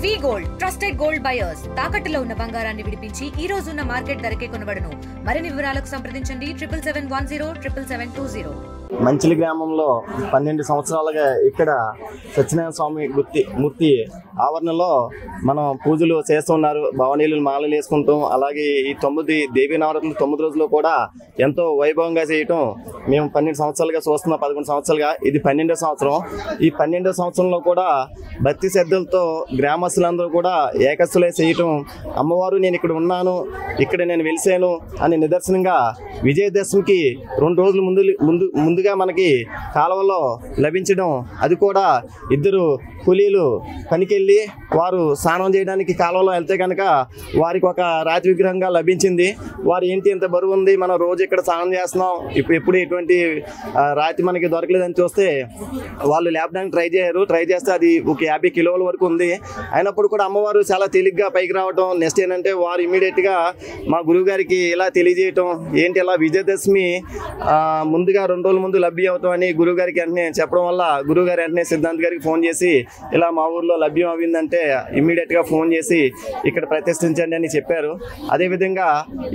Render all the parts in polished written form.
వి gold trusted gold buyers తాకట్టులో ఉన్న బంగారాన్ని విడిపించి ఈ రోజు ఉన్న మార్కెట్ ధరకే కొనబడును. మరిన్ని వివరాలకు సంప్రదించండి 77107720. మంచిలి గ్రామంలో 12 సంవత్సరాలుగా ఇక్కడ సత్యనారాయణ స్వామి మూర్తి ఆవరణలో మనం పూజలు చేస్తున్నారు. భవనీలు మాలలు వేసుకుంటాం. అలాగే ఈ 9 దేవీ నవరాత్రులు 9 రోజులు కూడా ఎంతో వైభవంగా చేయటం మేము 12 సంవత్సరాలుగా చూస్తున్నాం. 11 సంవత్సరాలుగా ఇది 12వ సంవత్సరం. ఈ 12వ సంవత్సరంలో కూడా భక్తి శ్రద్ధలతో గ్రామస్తులందరూ కూడా ఏకస్తులై చేయటం, అమ్మవారు నేను ఇక్కడ ఉన్నాను, ఇక్కడ నేను వెలిసాను అని నిదర్శనంగా విజయదశమికి 2 రోజులు ముందుగా మనకి కాలువలో లభించడం, అది కూడా 2 కూలీలు పనికెళ్ళి వారు స్నానం చేయడానికి కాలువలో వెళ్తే కనుక వారికి ఒక రాతి విగ్రహంగా లభించింది. వారు ఏంటి ఇంత బరువు ఉంది, మనం రోజు ఇక్కడ స్నానం చేస్తున్నాం, ఎప్పుడు ఎటువంటి రాతి మనకి దొరకలేదని చూస్తే వాళ్ళు లేపడానికి ట్రై చేస్తే అది ఒక 50 కిలోల వరకు ఉంది. అయినప్పుడు కూడా అమ్మవారు చాలా తేలిగ్గా పైకి రావటం, నెక్స్ట్ ఏంటంటే వారు ఇమీడియట్గా మా గురువు గారికి ఇలా తెలియజేయటం, ఏంటి ఇలా విజయదశమి ముందుగా 2 రోజుల ముందు లభ్యం అవుతాం అని గురువు గారికి వెంటనే చెప్పడం వల్ల గురువు గారు వెంటనే సిద్ధాంత్ గారికి ఫోన్ చేసి ఇలా మా ఊర్లో లభ్యం అయిందంటే ఇమ్మీడియట్గా ఫోన్ చేసి ఇక్కడ ప్రతిష్ఠించండి అని చెప్పారు. అదేవిధంగా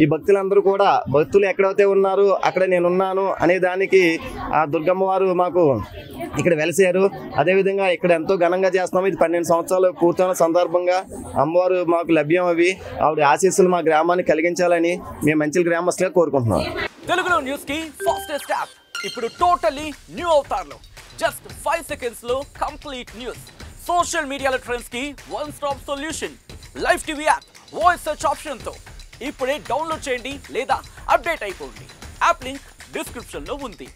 ఈ భక్తులందరూ కూడా భక్తులు ఎక్కడైతే ఉన్నారో అక్కడ నేనున్నాను అనే దానికి ఆ దుర్గమ్మ వారు మాకు ఇక్కడ వెలిసారు. అదేవిధంగా ఇక్కడ ఎంతో ఘనంగా చేస్తున్నాము. ఇది 12 సంవత్సరాలు పూర్తయిన సందర్భంగా అమ్మవారు మాకు లభ్యం అవి ఆవిడ ఆశీస్సులు మా గ్రామానికి కలిగించాలని మేము మంచి గ్రామస్తులుగా కోరుకుంటున్నాం. తెలుగులో న్యూస్ కి ఫాస్టెస్ట్ యాప్ ఇప్పుడు టోటలీ న్యూ అవతార్లో జస్ట్ 5 seconds లో కంప్లీట్ న్యూస్. సోషల్ మీడియాలో ట్రెండ్స్ కి one stop solution. Live TV app voice search option తో ఇప్పుడే డౌన్లోడ్ చేయండి లేదా అప్డేట్ అయిపోండి. యాప్ లింక్ డిస్క్రిప్షన్ లో ఉంది.